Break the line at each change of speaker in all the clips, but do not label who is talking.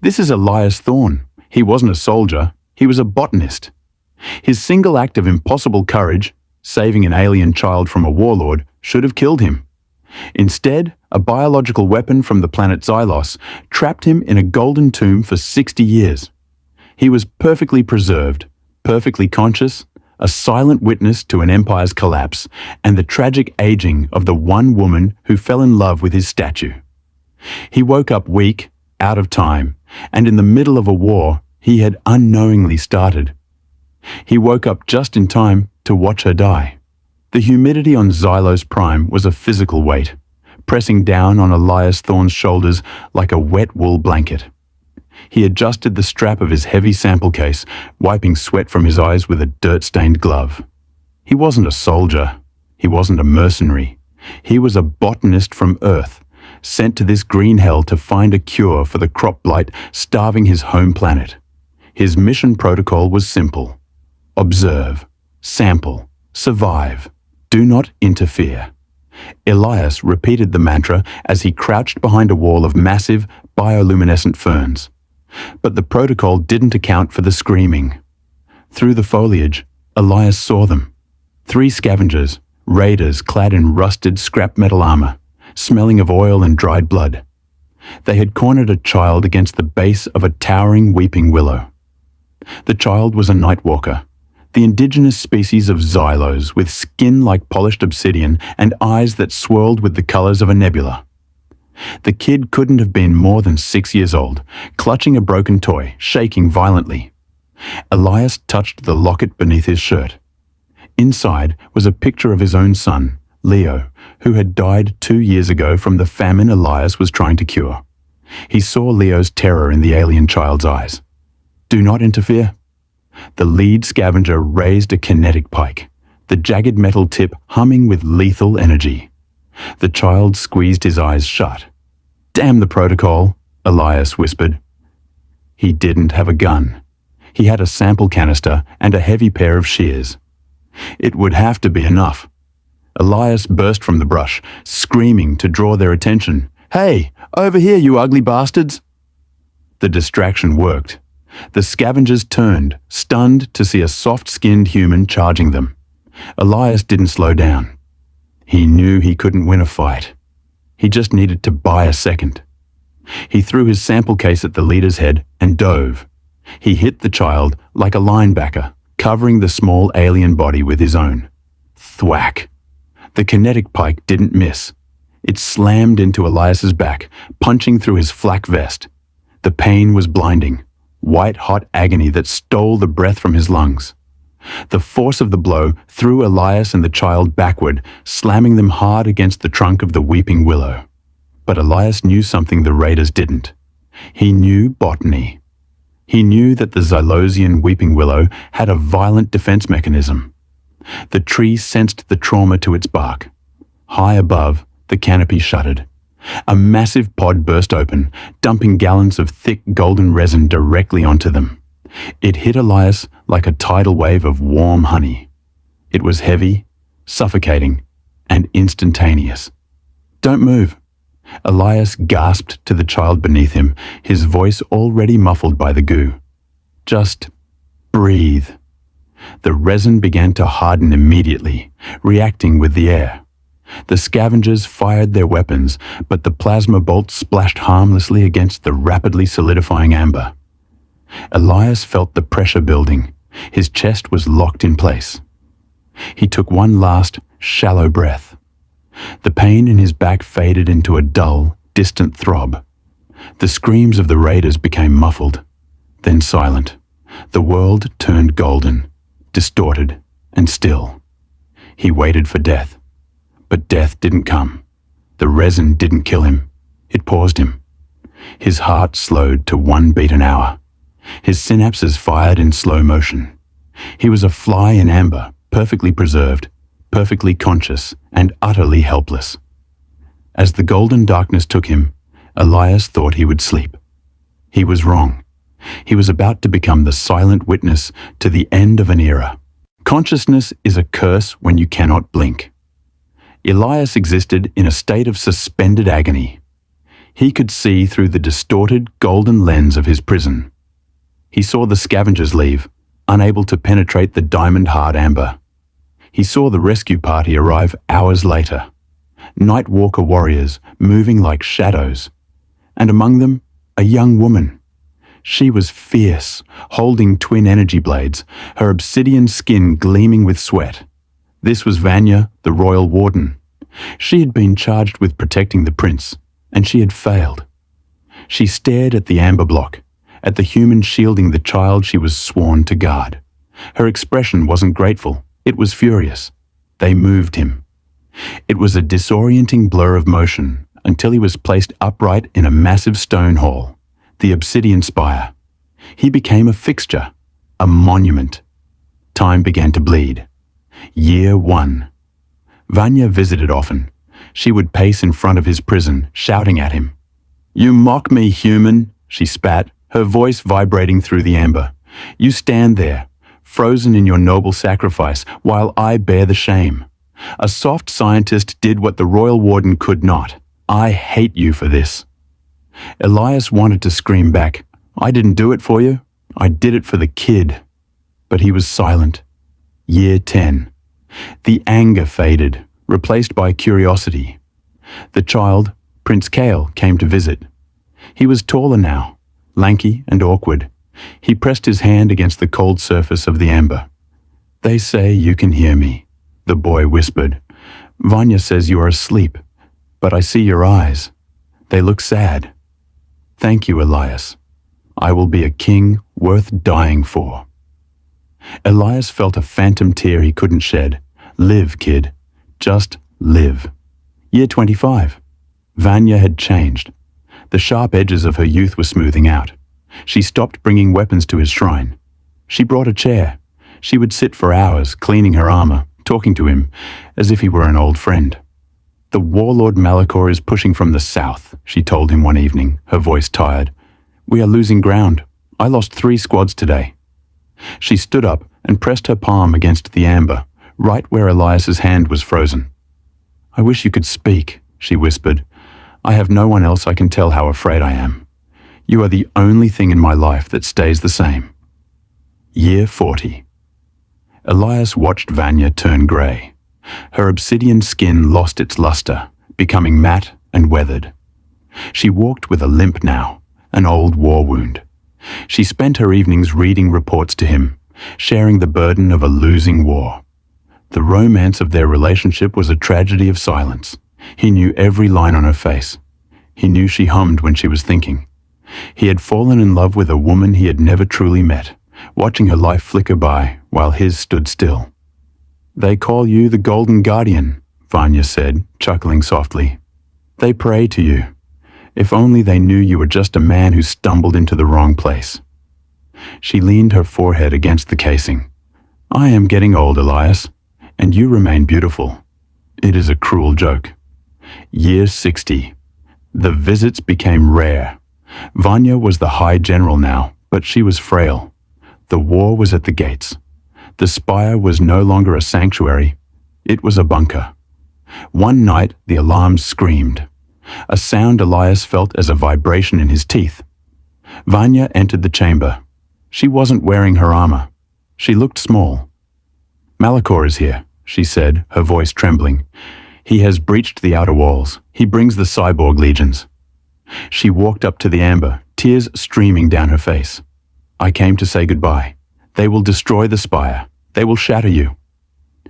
This is Elias Thorne. He wasn't a soldier, he was a botanist. His single act of impossible courage, saving an alien child from a warlord, should have killed him. Instead, a biological weapon from the planet Xylos trapped him in a golden tomb for 60 years. He was perfectly preserved, perfectly conscious, a silent witness to an empire's collapse and the tragic aging of the one woman who fell in love with his statue. He woke up weak, out of time, and in the middle of a war he had unknowingly started. He woke up just in time to watch her die. The humidity on Xylos Prime was a physical weight, pressing down on Elias Thorne's shoulders like a wet wool blanket. He adjusted the strap of his heavy sample case, wiping sweat from his eyes with a dirt-stained glove. He wasn't a soldier. He wasn't a mercenary. He was a botanist from Earth, sent to this green hell to find a cure for the crop blight starving his home planet. His mission protocol was simple. Observe, sample, survive. Do not interfere. Elias repeated the mantra as he crouched behind a wall of massive, bioluminescent ferns. But the protocol didn't account for the screaming. Through the foliage, Elias saw them. 3 scavengers, raiders clad in rusted scrap metal armor, smelling of oil and dried blood. They had cornered a child against the base of a towering weeping willow. The child was a nightwalker, the indigenous species of Xylos with skin like polished obsidian and eyes that swirled with the colors of a nebula. The kid couldn't have been more than 6 years old, clutching a broken toy, shaking violently. Elias touched the locket beneath his shirt. Inside was a picture of his own son, Leo, who had died 2 years ago from the famine Elias was trying to cure. He saw Leo's terror in the alien child's eyes. Do not interfere. The lead scavenger raised a kinetic pike, the jagged metal tip humming with lethal energy. The child squeezed his eyes shut. Damn the protocol, Elias whispered. He didn't have a gun. He had a sample canister and a heavy pair of shears. It would have to be enough. Elias burst from the brush, screaming to draw their attention. Hey, over here, you ugly bastards! The distraction worked. The scavengers turned, stunned to see a soft-skinned human charging them. Elias didn't slow down. He knew he couldn't win a fight. He just needed to buy a second. He threw his sample case at the leader's head and dove. He hit the child like a linebacker, covering the small alien body with his own. Thwack! The kinetic pike didn't miss. It slammed into Elias's back, punching through his flak vest. The pain was blinding. White-hot agony that stole the breath from his lungs. The force of the blow threw Elias and the child backward, slamming them hard against the trunk of the weeping willow. But Elias knew something the raiders didn't. He knew botany. He knew that the Xylosian weeping willow had a violent defense mechanism. The tree sensed the trauma to its bark. High above, the canopy shuddered. A massive pod burst open, dumping gallons of thick golden resin directly onto them. It hit Elias like a tidal wave of warm honey. It was heavy, suffocating, and instantaneous. Don't move. Elias gasped to the child beneath him, his voice already muffled by the goo. Just breathe. The resin began to harden immediately, reacting with the air. The scavengers fired their weapons, but the plasma bolt splashed harmlessly against the rapidly solidifying amber. Elias felt the pressure building. His chest was locked in place. He took one last, shallow breath. The pain in his back faded into a dull, distant throb. The screams of the raiders became muffled, then silent. The world turned golden, distorted, and still. He waited for death. But death didn't come. The resin didn't kill him. It paused him. His heart slowed to 1 beat an hour. His synapses fired in slow motion. He was a fly in amber, perfectly preserved, perfectly conscious, and utterly helpless. As the golden darkness took him, Elias thought he would sleep. He was wrong. He was about to become the silent witness to the end of an era. Consciousness is a curse when you cannot blink. Elias existed in a state of suspended agony. He could see through the distorted golden lens of his prison. He saw the scavengers leave, unable to penetrate the diamond-hard amber. He saw the rescue party arrive hours later, Night Walker warriors moving like shadows, and among them, a young woman. She was fierce, holding twin energy blades, her obsidian skin gleaming with sweat. This was Vanya, the royal warden. She had been charged with protecting the prince, and she had failed. She stared at the amber block, at the human shielding the child she was sworn to guard. Her expression wasn't grateful, it was furious. They moved him. It was a disorienting blur of motion until he was placed upright in a massive stone hall, the obsidian spire. He became a fixture, a monument. Time began to bleed. Year 1. Vanya visited often. She would pace in front of his prison, shouting at him. "You mock me, human," she spat, her voice vibrating through the amber. "You stand there, frozen in your noble sacrifice, while I bear the shame. A soft scientist did what the royal warden could not. I hate you for this." Elias wanted to scream back, "I didn't do it for you. I did it for the kid." But he was silent. Year 10. The anger faded, replaced by curiosity. The child, Prince Kale, came to visit. He was taller now, lanky and awkward. He pressed his hand against the cold surface of the amber. "They say you can hear me," the boy whispered. "Vanya says you are asleep, but I see your eyes. They look sad. Thank you, Elias. I will be a king worth dying for." Elias felt a phantom tear he couldn't shed. Live, kid. Just live. Year 25. Vanya had changed. The sharp edges of her youth were smoothing out. She stopped bringing weapons to his shrine. She brought a chair. She would sit for hours, cleaning her armor, talking to him, as if he were an old friend. "The Warlord Malachor is pushing from the south," she told him one evening, her voice tired. "We are losing ground. I lost 3 squads today." She stood up and pressed her palm against the amber, right where Elias's hand was frozen. "I wish you could speak," she whispered. "I have no one else I can tell how afraid I am. You are the only thing in my life that stays the same." Year 40. Elias watched Vanya turn grey. Her obsidian skin lost its luster, becoming matte and weathered. She walked with a limp now, an old war wound. She spent her evenings reading reports to him, sharing the burden of a losing war. The romance of their relationship was a tragedy of silence. He knew every line on her face. He knew she hummed when she was thinking. He had fallen in love with a woman he had never truly met, watching her life flicker by while his stood still. "They call you the Golden Guardian," Vanya said, chuckling softly. "They pray to you. If only they knew you were just a man who stumbled into the wrong place." She leaned her forehead against the casing. "I am getting old, Elias, and you remain beautiful. It is a cruel joke." Year 60. The visits became rare. Vanya was the High General now, but she was frail. The war was at the gates. The spire was no longer a sanctuary. It was a bunker. One night, the alarms screamed. A sound Elias felt as a vibration in his teeth. Vanya entered the chamber. She wasn't wearing her armor. She looked small. "Malachor is here," she said, her voice trembling. "He has breached the outer walls. He brings the cyborg legions." She walked up to the amber, tears streaming down her face. "I came to say goodbye. They will destroy the spire. They will shatter you."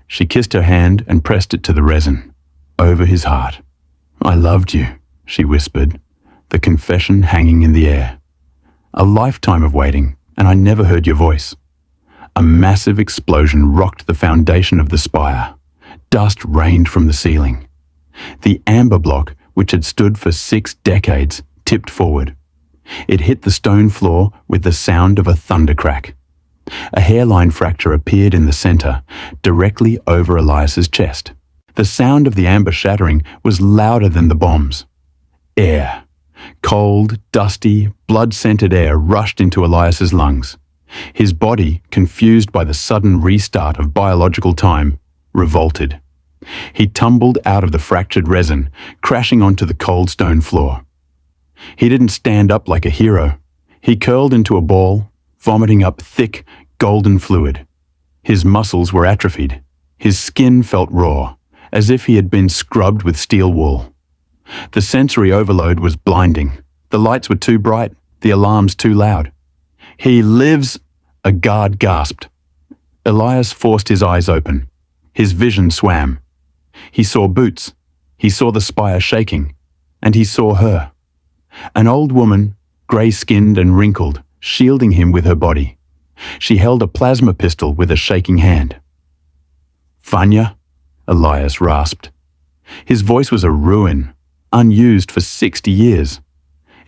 She kissed her hand and pressed it to the resin, over his heart. "I loved you," she whispered, the confession hanging in the air. "A lifetime of waiting, and I never heard your voice." A massive explosion rocked the foundation of the spire. Dust rained from the ceiling. The amber block, which had stood for 6 decades, tipped forward. It hit the stone floor with the sound of a thunder crack. A hairline fracture appeared in the center, directly over Elias's chest. The sound of the amber shattering was louder than the bombs. Air. Cold, dusty, blood-scented air rushed into Elias's lungs. His body, confused by the sudden restart of biological time, revolted. He tumbled out of the fractured resin, crashing onto the cold stone floor. He didn't stand up like a hero. He curled into a ball, vomiting up thick, golden fluid. His muscles were atrophied. His skin felt raw, as if he had been scrubbed with steel wool. The sensory overload was blinding. The lights were too bright, the alarms too loud. "He lives," a guard gasped. Elias forced his eyes open. His vision swam. He saw boots. He saw the spire shaking. And he saw her. An old woman, grey-skinned and wrinkled, shielding him with her body. She held a plasma pistol with a shaking hand. "Vanya?" Elias rasped. His voice was a ruin, unused for 60 years.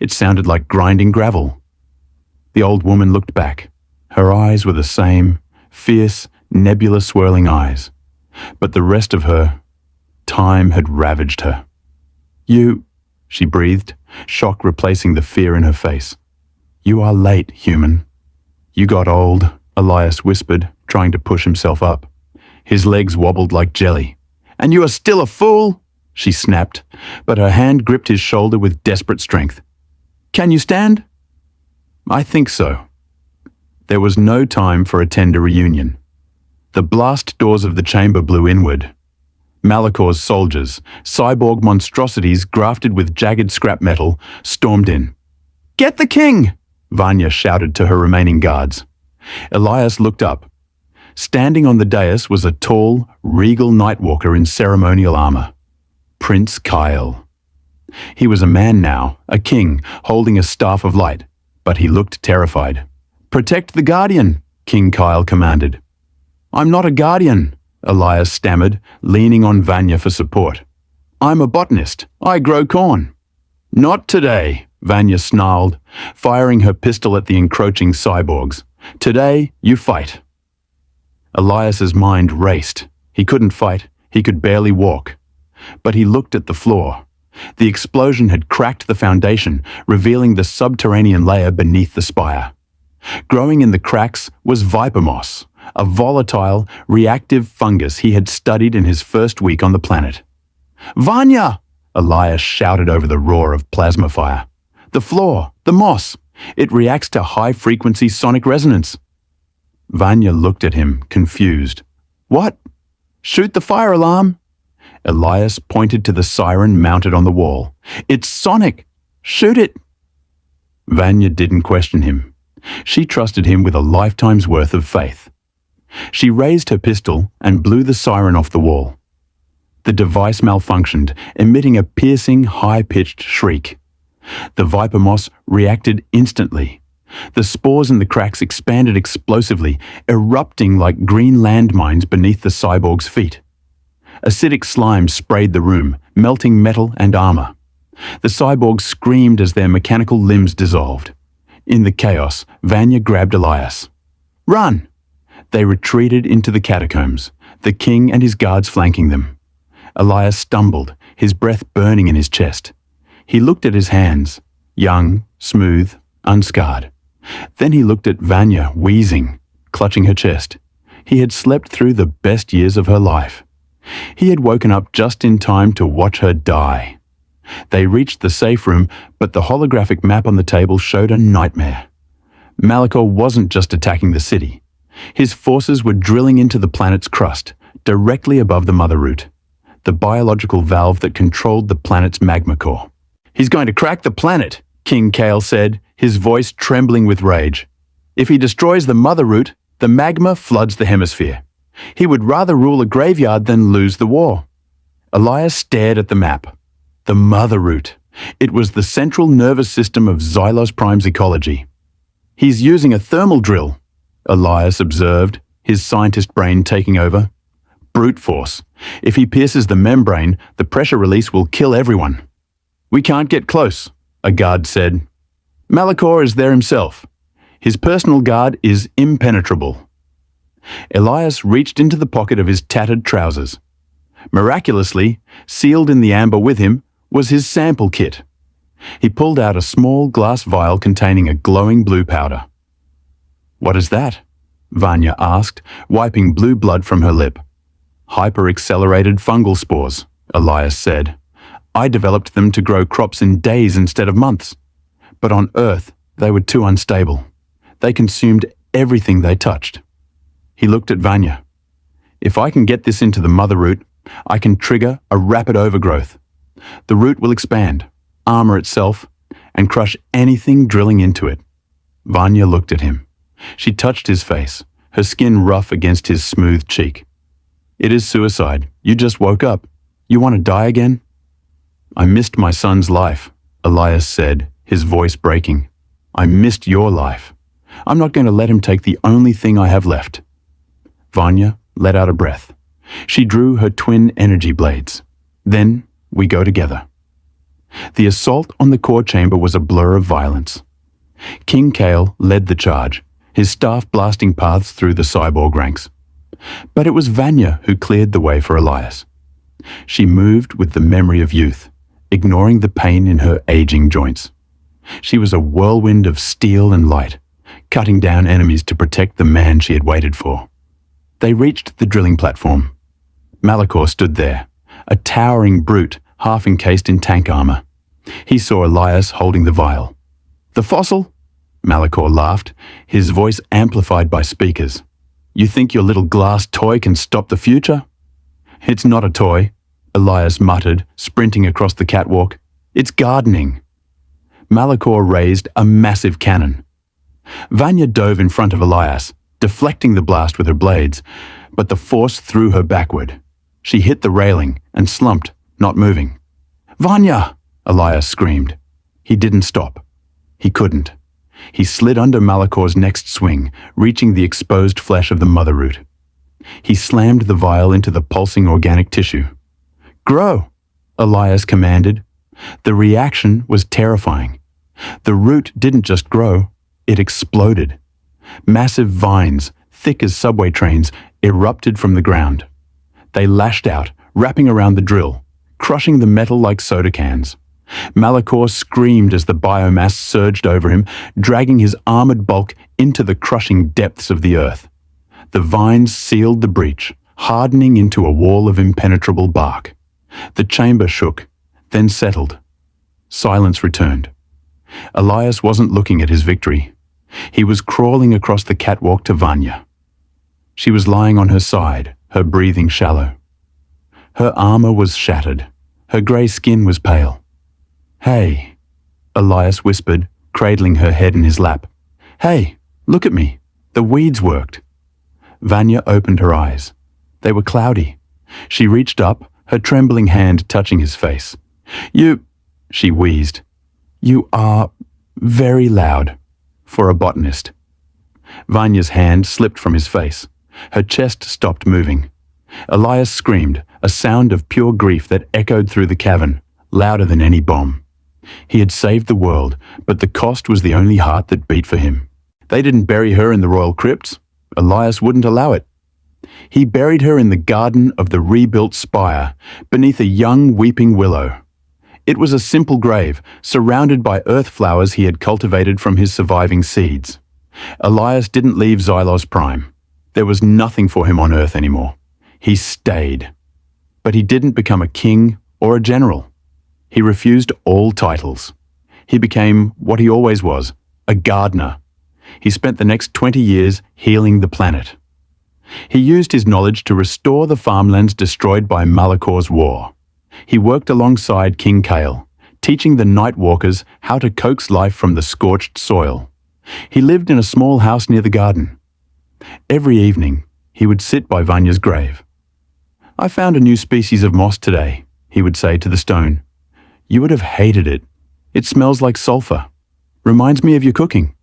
It sounded like grinding gravel. The old woman looked back. Her eyes were the same, fierce, nebulous swirling eyes. But the rest of her, time had ravaged her. "You," she breathed, shock replacing the fear in her face. "You are late, human." "You got old," Elias whispered, trying to push himself up. His legs wobbled like jelly. "And you are still a fool," she snapped, but her hand gripped his shoulder with desperate strength. "Can you stand?" "I think so." There was no time for a tender reunion. The blast doors of the chamber blew inward. Malakor's soldiers, cyborg monstrosities grafted with jagged scrap metal, stormed in. "Get the king!" Vanya shouted to her remaining guards. Elias looked up. Standing on the dais was a tall, regal nightwalker in ceremonial armor. Prince Kyle. He was a man now, a king, holding a staff of light, but he looked terrified. "Protect the Guardian," King Kyle commanded. "I'm not a Guardian," Elias stammered, leaning on Vanya for support. "I'm a botanist. I grow corn." "Not today," Vanya snarled, firing her pistol at the encroaching cyborgs. "Today, you fight." Elias's mind raced. He couldn't fight. He could barely walk. But he looked at the floor. The explosion had cracked the foundation, revealing the subterranean layer beneath the spire. Growing in the cracks was viper moss, a volatile, reactive fungus he had studied in his first week on the planet. "Vanya!" Elias shouted over the roar of plasma fire. "The floor, the moss, it reacts to high-frequency sonic resonance." Vanya looked at him, confused. "What? Shoot the fire alarm!" Elias pointed to the siren mounted on the wall. "It's sonic! Shoot it!" Vanya didn't question him. She trusted him with a lifetime's worth of faith. She raised her pistol and blew the siren off the wall. The device malfunctioned, emitting a piercing, high-pitched shriek. The viper moss reacted instantly. The spores in the cracks expanded explosively, erupting like green landmines beneath the cyborg's feet. Acidic slime sprayed the room, melting metal and armor. The cyborgs screamed as their mechanical limbs dissolved. In the chaos, Vanya grabbed Elias. "Run!" They retreated into the catacombs, the king and his guards flanking them. Elias stumbled, his breath burning in his chest. He looked at his hands, young, smooth, unscarred. Then he looked at Vanya, wheezing, clutching her chest. He had slept through the best years of her life. He had woken up just in time to watch her die. They reached the safe room, but the holographic map on the table showed a nightmare. Malakor wasn't just attacking the city. His forces were drilling into the planet's crust, directly above the mother root, the biological valve that controlled the planet's magma core. "He's going to crack the planet," King Kale said, his voice trembling with rage. "If he destroys the mother root, the magma floods the hemisphere. He would rather rule a graveyard than lose the war." Elias stared at the map. The mother root. It was the central nervous system of Xylos Prime's ecology. "He's using a thermal drill," Elias observed, his scientist brain taking over. "Brute force. If he pierces the membrane, the pressure release will kill everyone." "We can't get close," a guard said. "Malakor is there himself. His personal guard is impenetrable." Elias reached into the pocket of his tattered trousers. Miraculously, sealed in the amber with him, was his sample kit. He pulled out a small glass vial containing a glowing blue powder. "What is that?" Vanya asked, wiping blue blood from her lip. "Hyper-accelerated fungal spores," Elias said. I developed them to grow crops in days instead of months. But on Earth, they were too unstable. They consumed everything they touched. He looked at Vanya. If I can get this into the mother root, I can trigger a rapid overgrowth. The root will expand, armor itself, and crush anything drilling into it. Vanya looked at him. She touched his face, her skin rough against his smooth cheek. It is suicide. You just woke up. You want to die again? I missed my son's life, Elias said, his voice breaking. I missed your life. I'm not going to let him take the only thing I have left. Vanya let out a breath. She drew her twin energy blades. Then we go together. The assault on the core chamber was a blur of violence. King Kale led the charge, his staff blasting paths through the cyborg ranks. But it was Vanya who cleared the way for Elias. She moved with the memory of youth, ignoring the pain in her aging joints. She was a whirlwind of steel and light, cutting down enemies to protect the man she had waited for. They reached the drilling platform. Malachor stood there, a towering brute half encased in tank armor. He saw Elias holding the vial. The fossil? Malachor laughed, his voice amplified by speakers. You think your little glass toy can stop the future? It's not a toy, Elias muttered, sprinting across the catwalk. It's gardening. Malachor raised a massive cannon. Vanya dove in front of Elias, deflecting the blast with her blades, but the force threw her backward. She hit the railing and slumped, not moving. Vanya! Elias screamed. He didn't stop. He couldn't. He slid under Malachor's next swing, reaching the exposed flesh of the mother root. He slammed the vial into the pulsing organic tissue. Grow! Elias commanded. The reaction was terrifying. The root didn't just grow, it exploded. Massive vines, thick as subway trains, erupted from the ground. They lashed out, wrapping around the drill, crushing the metal like soda cans. Malachor screamed as the biomass surged over him, dragging his armored bulk into the crushing depths of the earth. The vines sealed the breach, hardening into a wall of impenetrable bark. The chamber shook, then settled. Silence returned. Elias wasn't looking at his victory. He was crawling across the catwalk to Vanya. She was lying on her side, her breathing shallow. Her armor was shattered. Her grey skin was pale. Hey, Elias whispered, cradling her head in his lap. Hey, look at me. The weeds worked. Vanya opened her eyes. They were cloudy. She reached up, her trembling hand touching his face. She wheezed. You are very loud for a botanist. Vanya's hand slipped from his face. Her chest stopped moving. Elias screamed, a sound of pure grief that echoed through the cavern, louder than any bomb. He had saved the world, but the cost was the only heart that beat for him. They didn't bury her in the royal crypts. Elias wouldn't allow it. He buried her in the garden of the rebuilt spire, beneath a young weeping willow. It was a simple grave, surrounded by earth flowers he had cultivated from his surviving seeds. Elias didn't leave Xylos Prime. There was nothing for him on Earth anymore. He stayed. But he didn't become a king or a general. He refused all titles. He became what he always was, a gardener. He spent the next 20 years healing the planet. He used his knowledge to restore the farmlands destroyed by Malachor's war. He worked alongside King Kale, teaching the Nightwalkers how to coax life from the scorched soil. He lived in a small house near the garden. Every evening, he would sit by Vanya's grave. I found a new species of moss today, he would say to the stone. You would have hated it. It smells like sulfur. Reminds me of your cooking.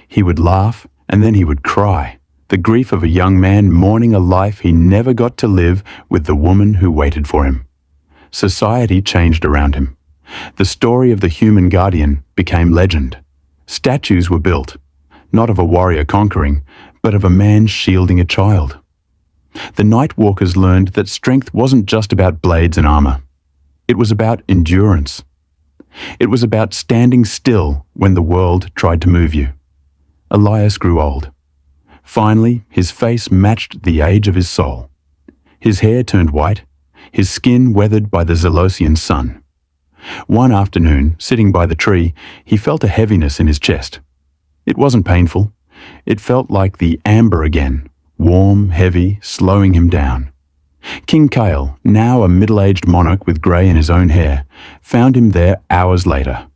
He would laugh, and then he would cry, the grief of a young man mourning a life he never got to live with the woman who waited for him. Society changed around him. The story of the human guardian became legend. Statues were built, not of a warrior conquering, but of a man shielding a child. The Nightwalkers learned that strength wasn't just about blades and armor. It was about endurance. It was about standing still when the world tried to move you. Elias grew old. Finally, his face matched the age of his soul. His hair turned white, his skin weathered by the Zelosian sun. One afternoon, sitting by the tree, he felt a heaviness in his chest. It wasn't painful. It felt like the amber again, warm, heavy, slowing him down. King Kale, now a middle-aged monarch with grey in his own hair, found him there hours later.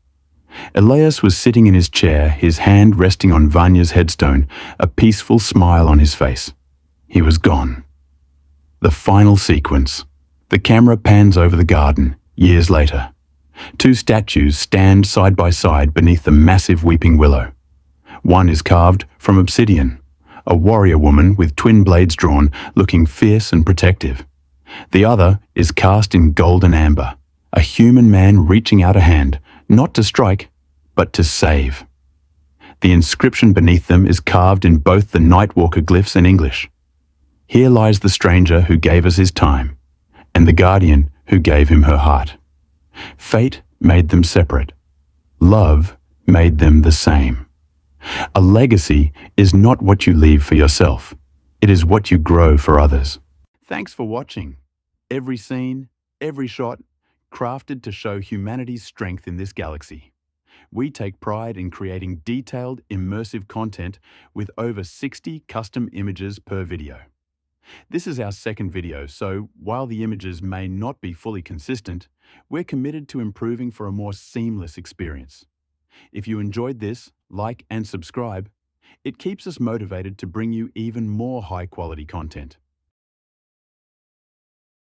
Elias was sitting in his chair, his hand resting on Vanya's headstone, a peaceful smile on his face. He was gone. The final sequence. The camera pans over the garden, years later. Two statues stand side by side beneath the massive weeping willow. One is carved from obsidian, a warrior woman with twin blades drawn, looking fierce and protective. The other is cast in golden amber, a human man reaching out a hand, not to strike, but to save. The inscription beneath them is carved in both the Nightwalker glyphs and English. Here lies the stranger who gave us his time, and the guardian who gave him her heart. Fate made them separate. Love made them the same. A legacy is not what you leave for yourself. It is what you grow for others. Thanks for watching. Every scene, every shot, crafted to show humanity's strength in this galaxy. We take pride in creating detailed, immersive content with over 60 custom images per video. This is our second video, so while the images may not be fully consistent, we're committed to improving for a more seamless experience. If you enjoyed this, like and subscribe. It keeps us motivated to bring you even more high-quality content.